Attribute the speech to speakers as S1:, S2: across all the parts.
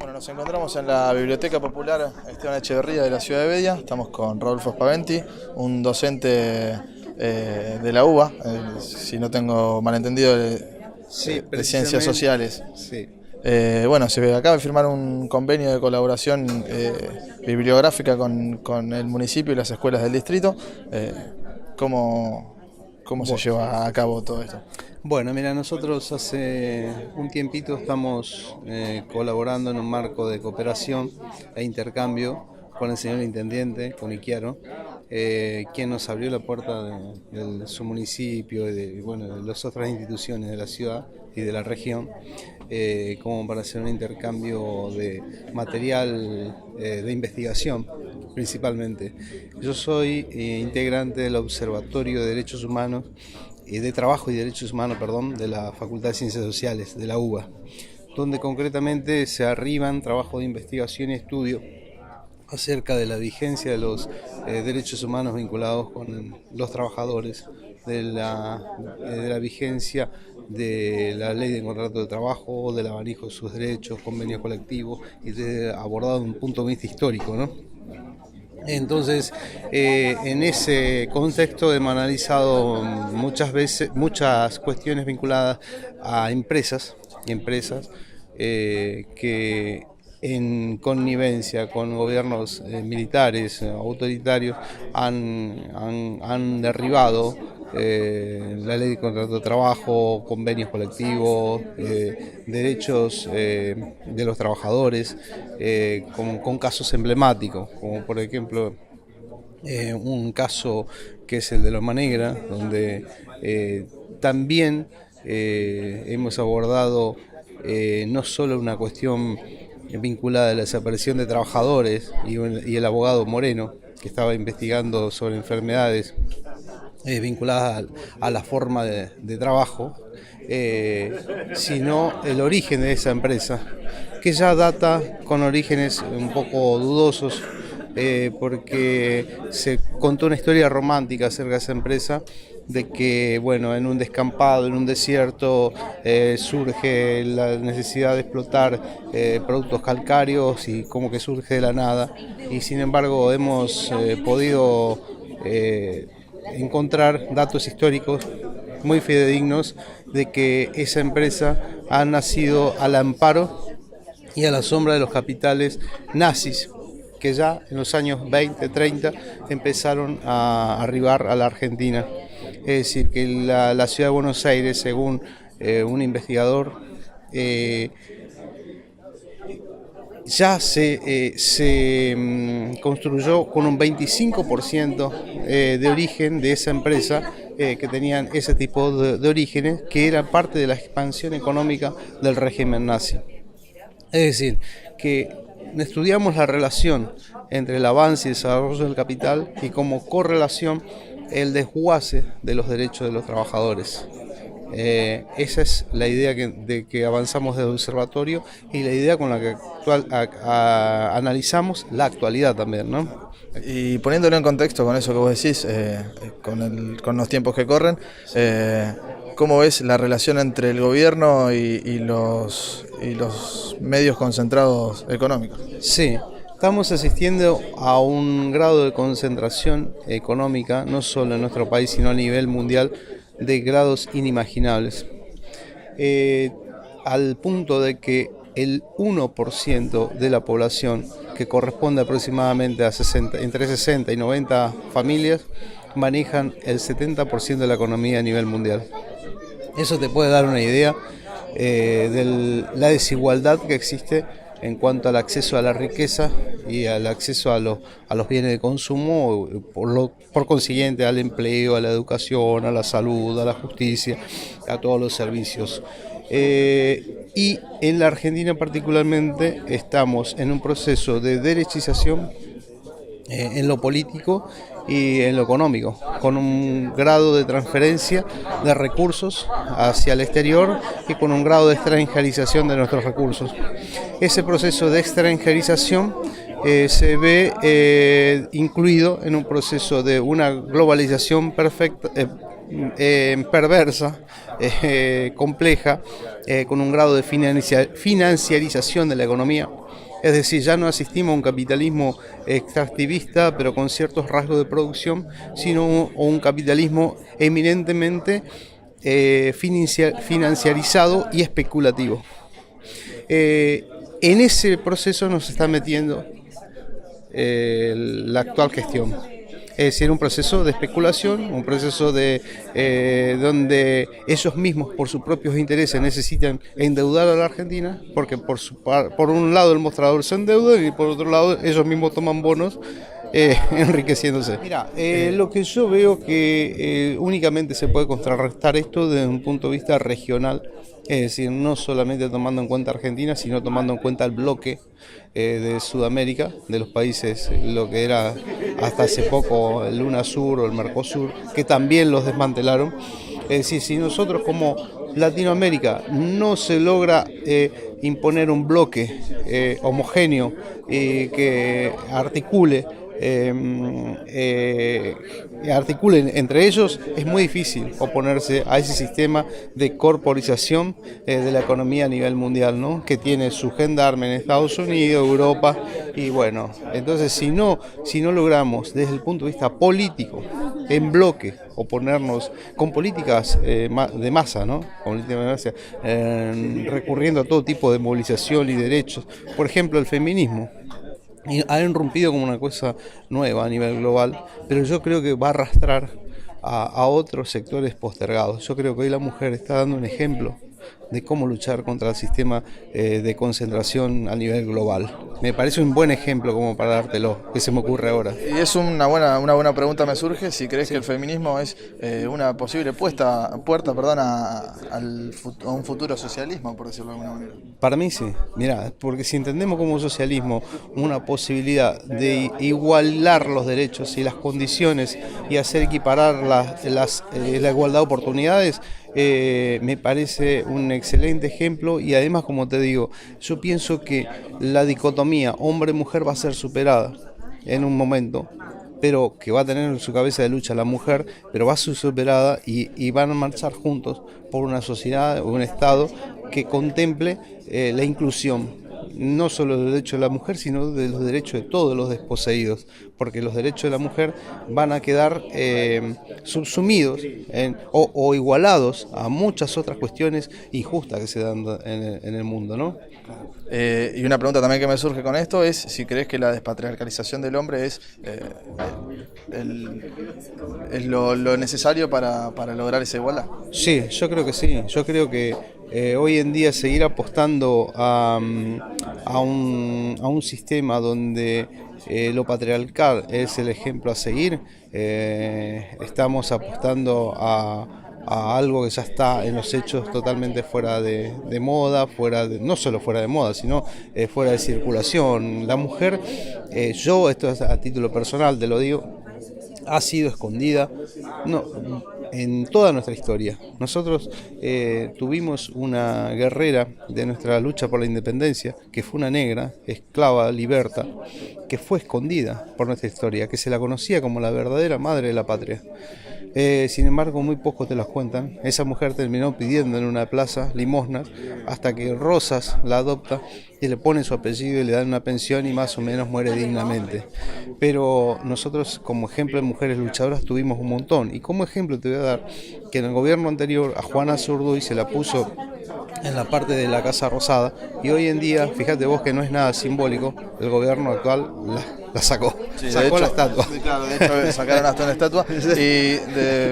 S1: Bueno, nos encontramos en la Biblioteca Popular Esteban Echeverría de la ciudad de Bedia. Estamos con Rodolfo Spaventi, un docente de la UBA, si no tengo malentendido, de Ciencias Sociales.
S2: Sí.
S1: Bueno, se acaba de firmar un convenio de colaboración bibliográfica con el municipio y las escuelas del distrito. ¿Cómo se lleva a cabo todo esto?
S2: Bueno, mira, nosotros hace un tiempito estamos colaborando en un marco de cooperación e intercambio con el señor Intendente, con Iquiaro, quien nos abrió la puerta de su municipio y de las otras instituciones de la ciudad y de la región, como para hacer un intercambio de material de investigación principalmente. Yo soy integrante del Observatorio de Derechos Humanos de Trabajo y Derechos Humanos, de la Facultad de Ciencias Sociales de la UBA, donde concretamente se arriban trabajos de investigación y estudio acerca de la vigencia de los derechos humanos vinculados con los trabajadores, de la vigencia de la ley de contrato de trabajo, del abanico de sus derechos, convenios colectivos, y abordado de un punto de vista histórico, ¿no? Entonces, en ese contexto hemos analizado muchas cuestiones vinculadas a empresas que en connivencia con gobiernos militares, autoritarios, han derribado la ley de contrato de trabajo, convenios colectivos, derechos de los trabajadores, con casos emblemáticos, como por ejemplo un caso que es el de Loma Negra, donde también hemos abordado no solo una cuestión vinculada a la desaparición de trabajadores y el abogado Moreno, que estaba investigando sobre enfermedades vinculadas a la forma de trabajo, sino el origen de esa empresa, que ya data con orígenes un poco dudosos, porque se contó una historia romántica acerca de esa empresa, de que en un descampado, en un desierto, surge la necesidad de explotar productos calcáreos y como que surge de la nada, y sin embargo hemos podido encontrar datos históricos muy fidedignos de que esa empresa ha nacido al amparo y a la sombra de los capitales nazis, que ya en los años 20, 30 empezaron a arribar a la Argentina. Es decir, que la ciudad de Buenos Aires, según un investigador, ya se construyó con un 25% de origen de esa empresa, que tenían ese tipo de orígenes, que era parte de la expansión económica del régimen nazi. Es decir, que estudiamos la relación entre el avance y el desarrollo del capital y como correlación el desguace de los derechos de los trabajadores. Esa es la idea de que avanzamos desde el observatorio y la idea con la que analizamos la actualidad también, ¿no?
S1: Y poniéndolo en contexto con eso que vos decís, con los tiempos que corren, ¿cómo ves la relación entre el gobierno y los medios concentrados económicos?
S2: Sí, estamos asistiendo a un grado de concentración económica, no solo en nuestro país, sino a nivel mundial, de grados inimaginables, al punto de que el 1% de la población, que corresponde aproximadamente a entre 60 y 90 familias, manejan el 70% de la economía a nivel mundial. Eso te puede dar una idea de la desigualdad que existe en cuanto al acceso a la riqueza y al acceso a los bienes de consumo, por consiguiente al empleo, a la educación, a la salud, a la justicia, a todos los servicios. Y en la Argentina particularmente estamos en un proceso de derechización en lo político y en lo económico, con un grado de transferencia de recursos hacia el exterior y con un grado de extranjerización de nuestros recursos. Ese proceso de extranjerización se ve incluido en un proceso de una globalización perversa, compleja, con un grado de financiarización de la economía. Es decir, ya no asistimos a un capitalismo extractivista, pero con ciertos rasgos de producción, sino un capitalismo eminentemente financiarizado y especulativo. En ese proceso nos está metiendo la actual gestión. Es decir, un proceso de especulación, un proceso donde ellos mismos por sus propios intereses necesitan endeudar a la Argentina, porque por un lado el mostrador se endeuda y por otro lado ellos mismos toman bonos enriqueciéndose. Mira, lo que yo veo que únicamente se puede contrarrestar esto desde un punto de vista regional, es decir, no solamente tomando en cuenta Argentina, sino tomando en cuenta el bloque de Sudamérica, de los países, lo que era hasta hace poco el UNASUR o el Mercosur, que también los desmantelaron. Es decir, si nosotros como Latinoamérica no se logra imponer un bloque homogéneo que articulen entre ellos, es muy difícil oponerse a ese sistema de corporización de la economía a nivel mundial, ¿no? Que tiene su gendarme en Estados Unidos, Europa, y bueno, entonces si no logramos desde el punto de vista político, en bloque, oponernos con políticas de masa, ¿no? Recurriendo a todo tipo de movilización y derechos, por ejemplo el feminismo. Y ha irrumpido como una cosa nueva a nivel global, pero yo creo que va a arrastrar a otros sectores postergados. Yo creo que hoy la mujer está dando un ejemplo de cómo luchar contra el sistema de concentración a nivel global. Me parece un buen ejemplo como para dártelo, que se me ocurre ahora.
S1: Y es una buena pregunta me surge, si crees que el feminismo es una posible puerta a un futuro socialismo, por decirlo de alguna manera.
S2: Para mí sí, mirá, porque si entendemos como socialismo una posibilidad de igualar los derechos y las condiciones y hacer equiparar la igualdad de oportunidades, me parece un excelente ejemplo y además, como te digo, yo pienso que la dicotomía hombre-mujer va a ser superada en un momento, pero que va a tener en su cabeza de lucha la mujer, pero va a ser superada y van a marchar juntos por una sociedad o un Estado que contemple la inclusión, no solo de los derechos de la mujer, sino de los derechos de todos los desposeídos, porque los derechos de la mujer van a quedar subsumidos o igualados a muchas otras cuestiones injustas que se dan en el mundo, ¿no?
S1: Y una pregunta también que me surge con esto es si crees que la despatriarcalización del hombre es lo necesario para lograr esa igualdad.
S2: Sí, yo creo que sí. Yo creo que hoy en día seguir apostando a un sistema donde lo patriarcal es el ejemplo a seguir, estamos apostando a algo que ya está en los hechos totalmente fuera de moda, no solo fuera de moda, sino fuera de circulación. La mujer, yo, esto es a título personal, te lo digo, ha sido escondida en toda nuestra historia. Nosotros tuvimos una guerrera de nuestra lucha por la independencia, que fue una negra, esclava, liberta, que fue escondida por nuestra historia, que se la conocía como la verdadera madre de la patria. Sin embargo, muy pocos te las cuentan. Esa mujer terminó pidiendo en una plaza limosnas hasta que Rosas la adopta y le pone su apellido y le dan una pensión y más o menos muere dignamente. Pero nosotros como ejemplo de mujeres luchadoras tuvimos un montón. Y como ejemplo te voy a dar que en el gobierno anterior a Juana Zurduy se la puso en la parte de la Casa Rosada y hoy en día, fíjate vos que no es nada simbólico, el gobierno actual la sacó,
S1: sí,
S2: sacó la estatua.
S1: Claro, de hecho sacaron hasta una estatua. Y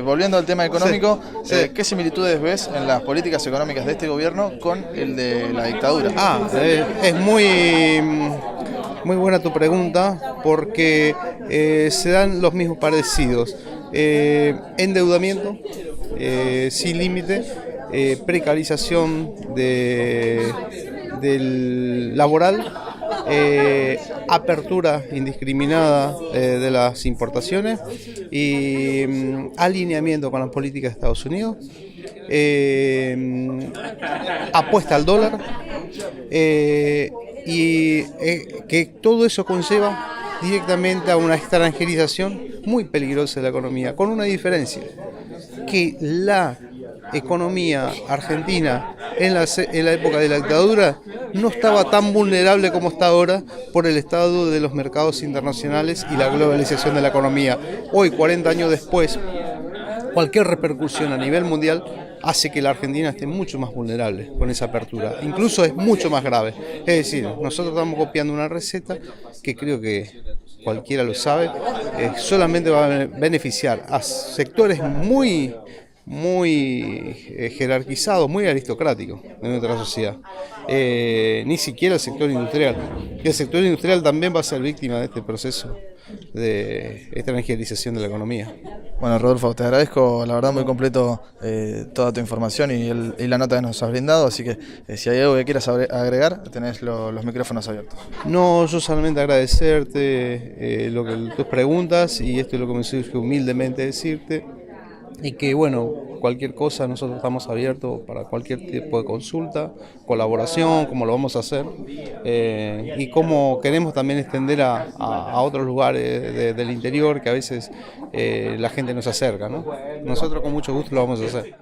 S1: volviendo al tema económico, sí. ¿Qué similitudes ves en las políticas económicas de este gobierno con el de la dictadura?
S2: Es muy buena tu pregunta porque se dan los mismos parecidos. Endeudamiento sin límite, precarización del laboral, apertura indiscriminada de las importaciones y alineamiento con las políticas de Estados Unidos, apuesta al dólar y que todo eso conlleva directamente a una extranjerización muy peligrosa de la economía, con una diferencia, que la economía argentina en la época de la dictadura no estaba tan vulnerable como está ahora por el estado de los mercados internacionales y la globalización de la economía. Hoy, 40 años después, cualquier repercusión a nivel mundial hace que la Argentina esté mucho más vulnerable con esa apertura. Incluso es mucho más grave. Es decir, nosotros estamos copiando una receta que creo que cualquiera lo sabe, solamente va a beneficiar a sectores muy jerarquizados, muy aristocráticos de nuestra sociedad. Ni siquiera el sector industrial. Y el sector industrial también va a ser víctima de este proceso de extranjerización de la economía.
S1: Bueno, Rodolfo, te agradezco, la verdad, muy completo toda tu información y la nota que nos has brindado, así que si hay algo que quieras agregar, tenés los micrófonos abiertos.
S2: No, yo solamente agradecerte tus preguntas, y esto es lo que me surge humildemente decirte, y que bueno, cualquier cosa, nosotros estamos abiertos para cualquier tipo de consulta, colaboración, como lo vamos a hacer, y como queremos también extender a otros lugares del interior que a veces la gente nos acerca, ¿no? Nosotros con mucho gusto lo vamos a hacer.